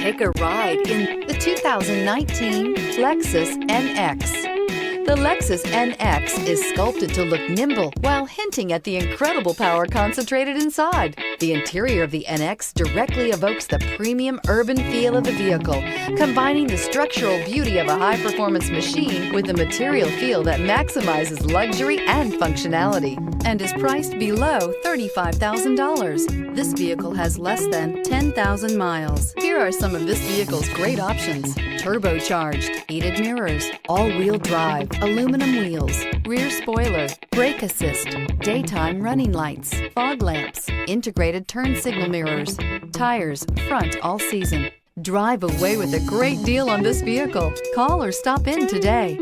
Take a ride in the 2019 Lexus NX. The Lexus NX is sculpted to look nimble while hinting at the incredible power concentrated inside. The interior of the NX directly evokes the premium urban feel of the vehicle, combining the structural beauty of a high-performance machine with the material feel that maximizes luxury and functionality, and is priced below $35,000. This vehicle has less than 10,000 miles. Here are some of this vehicle's great options: turbocharged, heated mirrors, all-wheel drive, aluminum wheels, rear spoiler, brake assist, daytime running lights, fog lamps, integrated turn signal mirrors, tires, front all season. Drive away with a great deal on this vehicle. Call or stop in today.